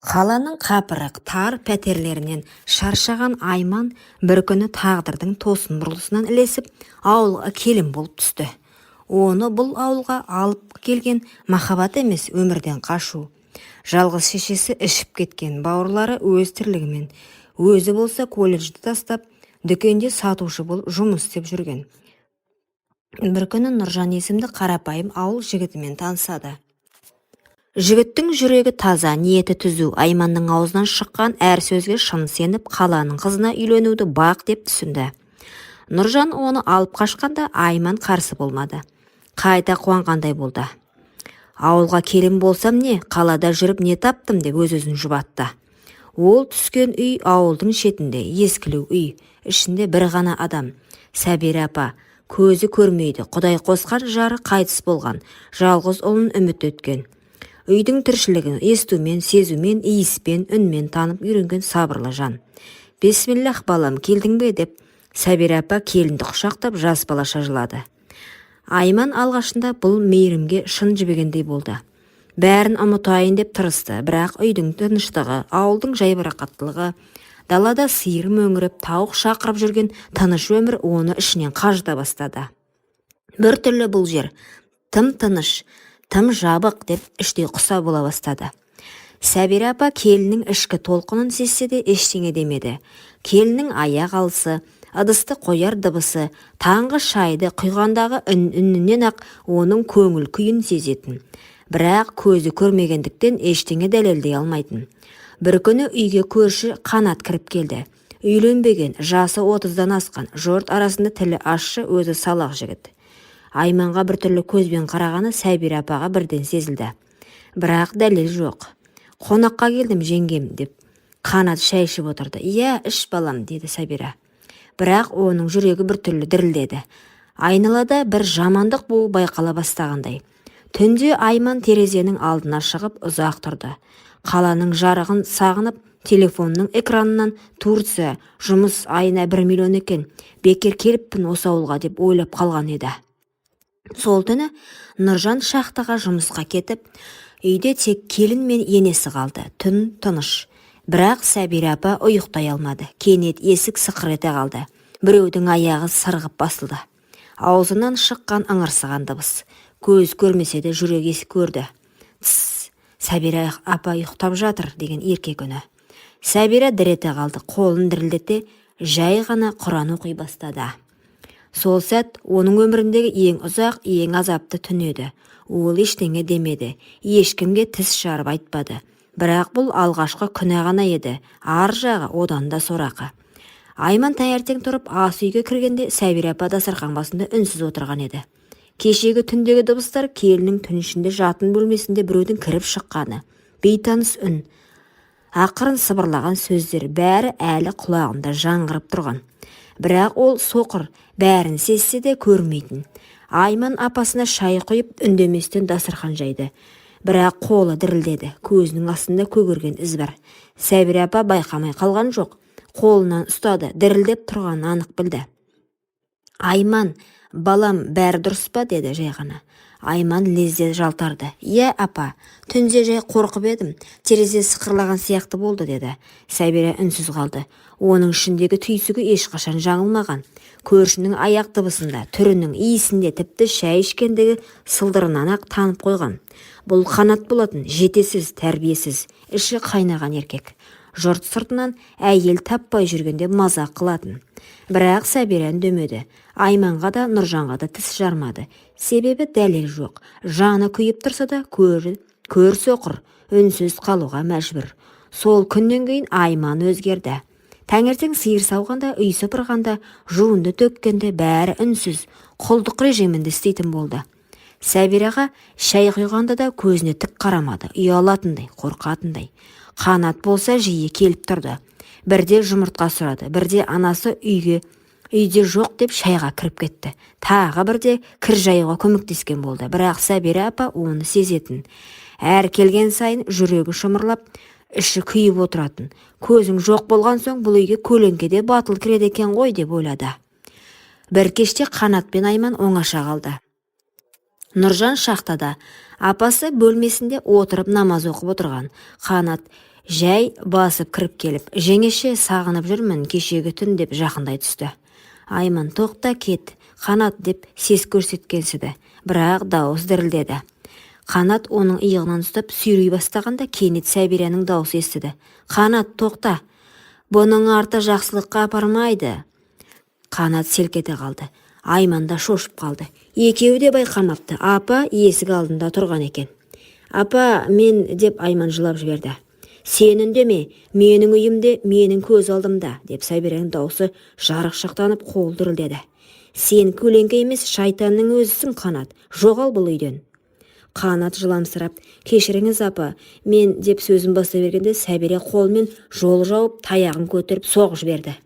Қаланың қапырық тар пәтерлерінен шаршаған Айман бір күні тағдырдың тосын бұрылысынан ілесіп, ауылға келін болып түсті. Оны бұл ауылға алып келген махаббат емес, өмірден қашу. Жалғыз шешесі ішіп кеткен, бауырлары өз тірлігімен. Өзі болса колледжді тастап, дүкенде сатушы болып жұмыс істеп жүрген. Бір күні Нұржан есімді қарапайым ауыл жігітімен танысады. Жігіттің жүрегі таза, ниеті түзу. Айманның аузынан шыққан әр сөзге шын сеніп, қаланың қызына үйленуді бақ деп түсінді. Нұржан оны алып қашқанда Айман қарсы болмады. Қайта қуанғандай болды. Ауылға келін болсам не, қалада жүріп не таптым деп өз-өзін жұбатты. Ол түскен үй ауылдың шетінде, ескілеу үй. Ішінде бір ғана адам, Сәбира апа. Көзі көрмейді, Құдай қосқан жары қайтыс болған, жалғыз ұлын үміт еткен. Үйдің тіршілігін естумен, сезумен, иіспен, үнмен танып үйренген сабырлы жан. Бисмиллах балам, келдің бе деп Сәбира апа келінді құшақтап жас балаша жылады. Айман алғашында бұл мейірімге шын жібегендей болды. Бәрін ұмытайын деп тырысты, бірақ үйдің тыныштығы, ауылдың жайбарақаттылығы, далада сиыр мөңіріп, тауық шақырып жүрген тыныш өмір оны ішінен қажыта бастады. Бір түрлі бұл жер тым тыныш, тым жабық деп іште құса бола бастады. Сәбира апа келінің ішкі толқынын сезсе де ештеңе демеді. Келінің аяқ алысы, ыдысты қояр дыбысы, таңғы шайды құйғандағы үнінен ақ оның көңіл күйін сезетін. Бірақ көзі көрмегендіктен ештеңе дәлелдей алмайтын. Бір күні үйге көрші Қанат кіріп келді. Үйленбеген, жасы 30-дан асқан, жұрт арасында тілі ащы, өзі салақ жігіт. Айманға бір түрлі көзбен қарағаны Сәбира апаға бірден сезілді. Бірақ дәлел жоқ. Қонаққа келдім жеңгем деп Қанат шай ішіп отырды. Иә, іш балам, деді Сәбира. Бірақ оның жүрегі бір түрлі дірілдеді. Айналада бір жамандық болу байқала бастағандай. Түнде Айман терезенің алдына шығып ұзақ тұрды. Қаланың жарығын сағынып, телефонның экранынан Турция, жұмыс айына 1 миллион екен. Бекер келіппін осы ауылға деп ойлап қалған еді. Сол түні Нұржан шахтаға жұмысқа кетіп, үйде тек келін мен енесі қалды. Түн тыныш. Бірақ Сәбира апа ұйықтай алмады. Кенет есік сықыр ете қалды. Біреудің аяғы сырғып басылды. Аузынан шыққан ыңырсыған дыбыс. Көз көрмесе де жүрек есі көрді. Сәбира апа ұйықтап жатыр деген еркек үні. Сәбира дір ете қалды. Қолын дірілдете жай ғана Құран оқи бастады. Сол сәт оның өміріндегі ең ұзақ, ең азапты түн еді. Ол ештеңе демеді. Ешкімге тіс жарып айтпады. Бірақ бұл алғашқы күні ғана еді. Ар жағы одан да сорақы. Айман таңертең тұрып ас үйге кіргенде Сәбира апа дастархан басында үнсіз отырған еді. Кешегі түндегі дыбыстар келінің түн ішінде жатын бөлмесінде біреудің кіріп шыққаны. Бейтаныс үн, ақырын сыбырлаған сөздер бәрі әлі құлағында жаңғырып тұрған. Бірақ ол соқыр, бәрін сезсе де көрмейтін. Айман апасына шай құйып үндеместен дастархан жайды. Бірақ қолы дірілдеді, көзінің астында көгерген із бар. Сәбира апа байқамай қалған жоқ. Қолынан ұстады, дірілдеп тұрғанын анық білді. Айман, балам, бәрі дұрыс па, деді жай ғана. Айман лезде жалтарды. Иә апа, түнде жай қорқып едім, терезе сықырлаған сияқты болды, деді. Сәбира үнсіз қалды. Оның ішіндегі түйсігі ешқашан жаңылмаған. Көршінің аяқ дыбысында, түрінің иісінде, тіпті шай ішкендегі сылдырынан ақ танып қойған. Бұл Қанат болатын, жетесіз, тәрбиесіз, іші қайнаған еркек. Жұрт сыртынан әйел таппай жүргенде мазақ қылатын. Бірақ Сәбира үндемеді. Айманға да Нұржанға да тіс жармады. Себебі дәлел жоқ. Жаны күйіп тұрса да көр соқыр, үнсіз қалуға мәжбүр. Сол күннен кейін Айман өзгерді. Таңертең сиыр сауғанда, үй сыпырғанда, жуынды төккенде бәрі үнсіз, құлдық режимінде істейтін болды. Сәбираға шай құйғанда да көзіне тік қарамады, ұялатындай, қорқатындай. Қанат болса жиі келіп тұрды. Бірде жұмыртқа сұрады, бірде анасы үйде жоқ деп шайға кіріп кетті. Тағы бірде кір жаюға көмектескен болды. Бірақ Сәбира апа оны сезетін. Әр келген сайын жүрегі шымырлап, іші күйіп отыратын. Көзің жоқ болған соң бұл үйге көлеңкеде батыл кіреді екен ғой деп ойлады. Бір кеште Қанат пен Айман оңаша қалды. Нұржан шахтада, апасы бөлмесінде отырып намаз оқып отырған. Қанат Жәй басып кіріп келіп, жеңеше сағынып жүрмін кешегі түн деп жақындай түсті. Айман тоқта кет, Қанат деп сес көрсеткенсіді, бірақ дауыс дірілдеді. Қанат оның иығынан ұстап сүйрей бастағанда кенет Сәбираның дауысы естіді. Қанат тоқта, бұның арты жақсылыққа апармайды. Қанат селк ете қалды. Айман да шошып қалды. Екеуі де байқамапты. Апа есік алдында тұрған екен. Апа, мен деп Айман жылап жіберді. Сен үндеме, менің үйімде, менің көз алдымда, деп Сәбираның даусы жарықшақтанып қол дірілдеді. Сен көлеңке емес, шайтанның өзісің, Қанат. Жоғал бұл үйден. Қанат жыламсырап, кешіріңіз апа, мен деп сөзін бастай бергенде Сәбира қолмен жол жауып, таяғын көтеріп соғып жіберді.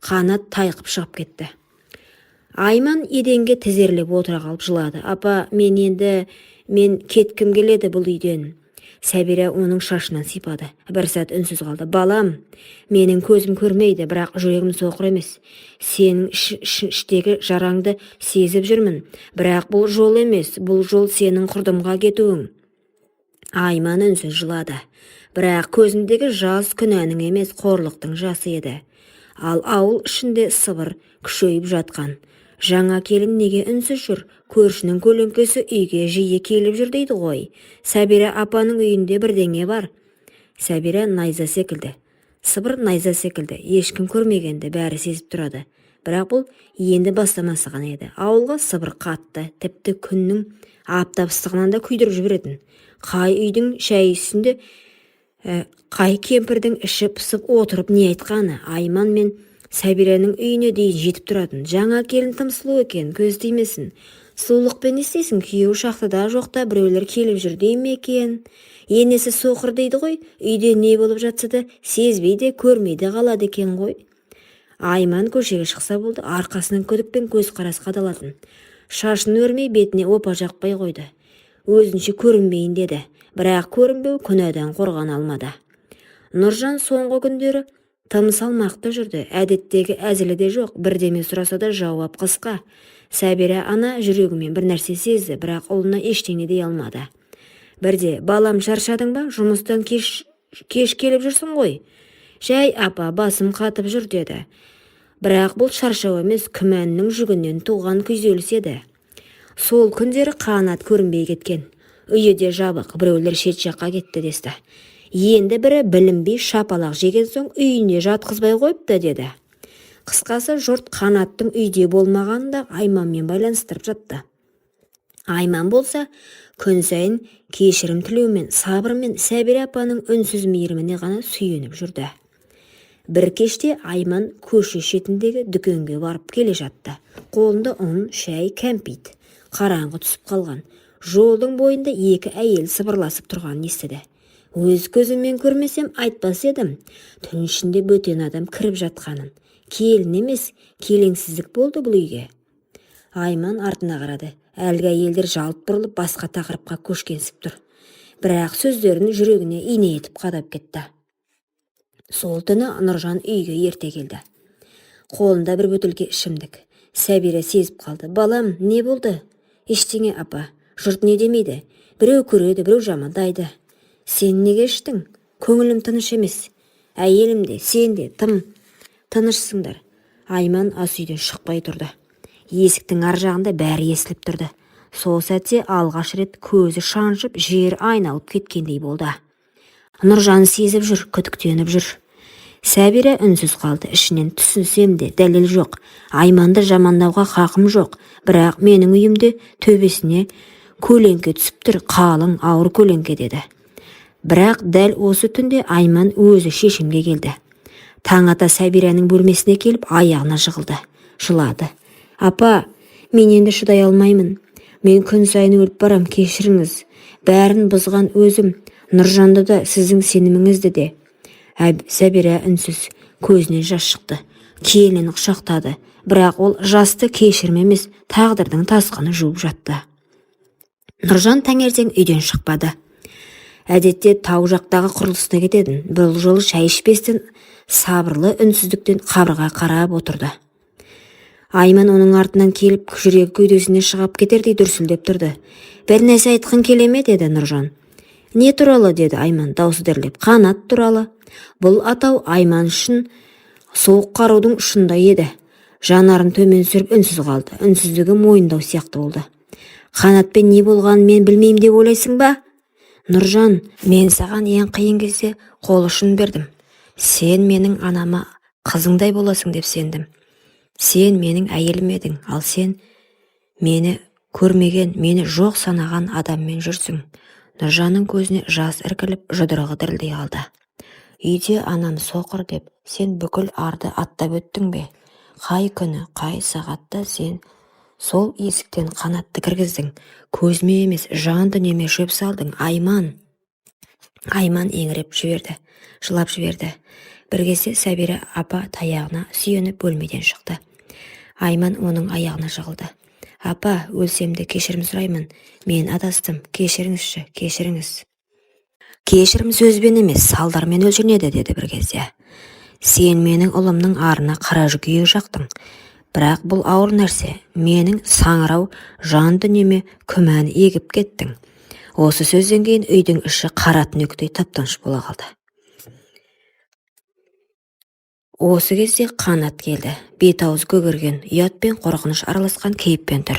Қанат тайқып шығып кетті. Айман еденге тізерлеп отыра қалып жылады. Апа, мен кеткім келеді бұл үйден. Сәбира оның шашынан сипады. Бір сәт үнсіз қалды. Балам, менің көзім көрмейді, бірақ жүрегім соқыр емес. Сенің іштегі жараңды сезіп жүрмін. Бірақ бұл жол емес, бұл жол сенің құрдымға кетуің. Айман үнсіз жылады. Бірақ көзіндегі жас күнәнің емес, қорлықтың жасы еді. Ал ауыл ішінде сыбыр күшейіп жатқан. Жаңа келін неге үнсіз жүр? Көршінің көлеңкесі үйге жиі келіп жүр дейді ғой. Сәбира апаның үйінде бірдеңе бар. Сәбира найза секілді. Сыбыр найза секілді. Ешкім көрмегенді бәрі сезіп тұрады. Бірақ бұл енді бастамасы ғана еді. Ауылға сыбыр қатты, тіпті күннің аптап ыстығынан да күйдіріп жіберетін. Қай үйдің шәй үстінде, қай кемпірдің іші пысып отырып не айтқаны, Айман мен Сәбираның үйіне дейін жетіп тұратын. Жаңа келін тым сұлу екен, көз тимесін. Сұлулықпен істейсің, күйеу шақтыда жоқта біреулер келіп жүр дей ме екен. Енесі соқыр дейді ғой, үйде не болып жатса да сезбейді, көрмейді қалады екен ғой. Айман көшеге шықса болды, арқасынан күдікпен көз қарас қадалатын. Шашын өрмей бетіне опа жақпай қойды. Өзінше көрінбейін деді, бірақ көрінбеу күнәдан қорғана алмады. Нұржан соңғы күндері тым салмақты жүрді. Әдеттегі әзілі де жоқ, бірдеме сұраса да жауап қысқа. Сәбира ана жүрегімен бір нәрсе сезді, бірақ ұлына ештеңе дей алмады. Бірде, балам шаршадың ба? Жұмыстан кеш келіп жүрсің ғой. Жай апа, басым қатып жүр деді. Бірақ бұл шаршау емес, күмәннің жүгінен туған күйзеліс еді. Сол күндері Қанат көрінбей кеткен. Үйі де жабық, біреулер шет жаққа кетті десті. Енді бірі білінбей шапалақ жеген соң үйіне жатқызбай қойыпты деді. Қысқасы жұрт Қанаттың үйде болмағанда Айманмен байланыстырып жатты. Айман болса күн сайын кешірім тілеумен, сабырмен Сәбира апаның үнсіз мейіріміне ғана сүйеніп жүрді. Бір кеште Айман көше шетіндегі дүкенге барып келе жатты. Қолында ұн, шәй, кәмпит. Қараңғы түсіп қалған. Жолдың бойында екі әйел сыбырласып тұрғанын естіді. Өз көзіммен көрмесем айтпас едім. Түн ішінде бөтен адам кіріп жатқанын. Келін емес, келеңсіздік болды бұл үйге. Айман артына қарады. Әлгі әйелдер жалт бұрылып басқа тақырыпқа көшкенсіп тұр. Бірақ сөздерін жүрегіне ине етіп қадап кетті. Сол түні Нұржан үйге ерте келді. Қолында бір бөтелке ішімдік. Сәбира сезіп қалды. Балам, не болды? Ештеңе апа. Жұрт не демейді? Біреу көреді, біреу жамандайды. Сен неге іштің? Көңілім тыныш емес. Әйелім де, сен де тым тынышсыңдар. Айман ас үйден шықпай тұрды. Есіктің ар жағында бәрі естіліп тұрды. Сол сәтте алғаш рет көзі шаншып, жер айналып кеткендей болды. Нұржан сезіп жүр, күдіктеніп жүр. Сәбира үнсіз қалды. Ішінен түсінсем де дәлел жоқ. Айманды жамандауға хақым жоқ. Бірақ менің үйімде төбесіне көлеңке түсіп тұр, қалың ауыр көлеңке деді. Бірақ дәл осы түнде Айман өзі шешімге келді. Таң ата Сәбираның бөлмесіне келіп аяғына жығылды. Жылады. Апа, мен енді шыдай алмаймын. Мен күн сайын өліп барам, кешіріңіз. Бәрін бұзған өзім. Нұржанды да сіздің сеніміңізді де. Сәбира үнсіз, көзінен жас шықты. Келінін құшақтады. Бірақ ол жасты кешірім емес, тағдырдың тасқыны жуып жатты. Нұржан таңертең үйден шықпады. Әдетте тау жақтағы құрылысына кететін. Бұл жолы шай ішпестен сабырлы үнсіздіктен қабырға қарап отырды. Айман оның артынан келіп жүрегі кеудесіне шығып кетердей дүрсілдеп тұрды. Бір нәрсе айтқың келе ме деді Нұржан. Не туралы деді Айман даусы дірілдеп. Қанат туралы. Бұл атау Айман үшін суық қарудың ұшындай еді. Жанарын төмен сүріп үнсіз қалды. Үнсіздігі мойындау сияқты болды. Қанатпен не болғанын мен білмеймін деп ойлайсың ба? Нұржан, мен саған ең қиын кезде қол ұшын бердім. Сен менің анама қызыңдай боласың деп сендім. Сен менің әйелім едің, ал сен мені көрмеген, мені жоқ санаған адаммен жүрсің. Нұржанның көзіне жас іркіліп, жұдырығы дірілдей қалды. Үйде анам соқыр деп, сен бүкіл арды аттап өттің бе? Қай күні, қай сағатта сен сол есіктен Қанатты кіргіздің? Көзіме емес, жан дүниеме шөп салдың, Айман. Айман еңіреп жіберді, жылап жіберді. Бір кезде Сәбира апа таяғына сүйеніп бөлмеден шықты. Айман оның аяғына жығылды. Апа, өлсемді кешірім сұраймын. Мен адастым, кешіріңізші, кешіріңіз. Кешірім сөзбен емес, салдармен өлшенеді, деді бір кезде. Сен менің ұлымның арына қара жүкүйе жақтың. Бірақ бұл ауыр нәрсе, менің саңырау жан дүниеме күмән егіп кеттің. Осы сөзден кейін үйдің іші қара түнектей таптанш бола қалды. Осы кезде Қанат келді. Бет-аузы көгерген, ұят пен қорқыныш араласқан кейіппен тұр.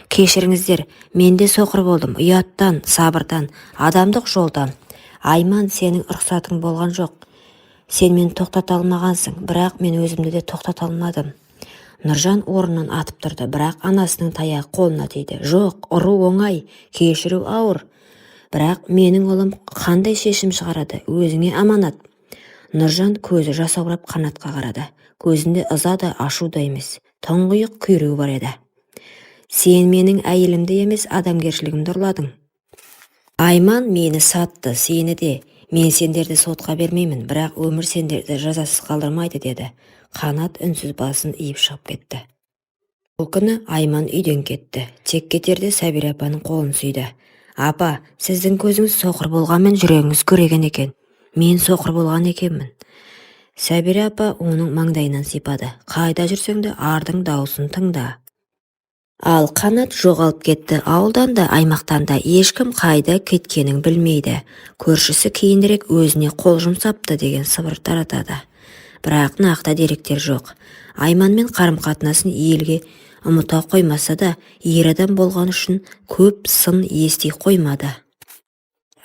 Кешіріңіздер, мен де соқыр болдым, ұяттан, сабырдан, адамдық жолдан. Айман, сенің рұқсатың болған жоқ. Сен мені тоқтата алмағансың, бірақ мен өзімді де тоқтата алмадым. Нұржан орнынан атып тұрды, бірақ анасының таяғы қолына тиді. Жоқ, ұру оңай, кешіру ауыр. Бірақ менің ұлым қандай шешім шығарады, өзіңе аманат. Нұржан көзі жасаурап Қанатқа қарады. Көзінде ыза да, ашу да емес, тұңғиық күйреу бар еді. Сен менің әйелімді емес, адамгершілігімді ұрладың. Айман мені сатты, сені де. Мен сендерді сотқа бермеймін, бірақ өмір сендерді жазасыз қалдырмайды, деді. Қанат үнсіз басын иіп шығып кетті. Бұл күні Айман үйден кетті. Тек кетерде Сәбира апаның қолын сүйді. Апа, сіздің көзіңіз соқыр болғанмен жүрегіңіз көреген екен. Мен соқыр болған екенмін. Сәбира апа оның маңдайынан сипады. Қайда жүрсең де ардың даусын тыңда. Ал Қанат жоғалып кетті. Ауылдан да, аймақтан да ешкім қайда кеткенін білмейді. Көршісі кейінірек өзіне қол жұмсапты деген сыбыр таратады. Бірақ нақты деректер жоқ. Айманмен қарым-қатынасын елге ұмыта қоймаса да, ер адам болған үшін көп сын ести қоймады.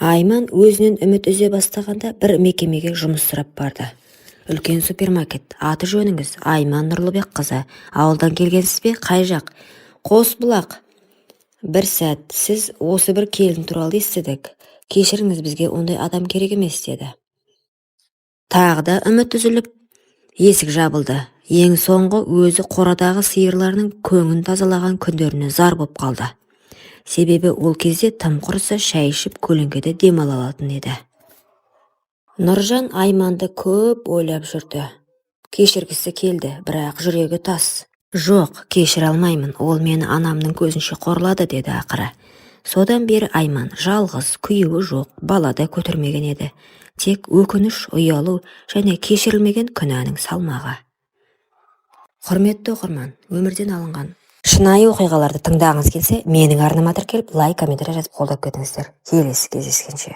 Айман өзінен үміт үзе бастағанда бір мекемеге жұмыс сұрап барды. Үлкен супермаркет. Аты жөніңіз? Айман Нұрлыбек қызы. Ауылдан келгенсіз бе? Қай жақ? Қосбұлақ. Бір сәт, сіз осы бір келін туралы естідік. Кешіріңіз, бізге ондай адам керек емес, деді. Тағы да үміт үзіліп, есік жабылды. Ең соңғы өзі қорадағы сиырларының көңін тазалаған күндеріне зар боп қалды. Себебі ол кезде тым құрыса шай ішіп көлеңкеде демала алатын еді. Нұржан Айманды көп ойлап жүрді. Кешіргісі келді, бірақ жүрегі тас. Жоқ, кешіре алмаймын, ол мені анамның көзінше қорлады, деді ақыры. Содан бері Айман жалғыз, күйеуі жоқ, бала да көтермеген еді. Тек өкініш, ұялу және кешірілмеген күнәнің салмағы. Құрметті оқырман, өмірден алынған шынайы оқиғаларды тыңдағыңыз келсе, менің арнама тіркеліп, лайк, комментарий жазып қолдап кетіңіздер. Келесі кездескенше.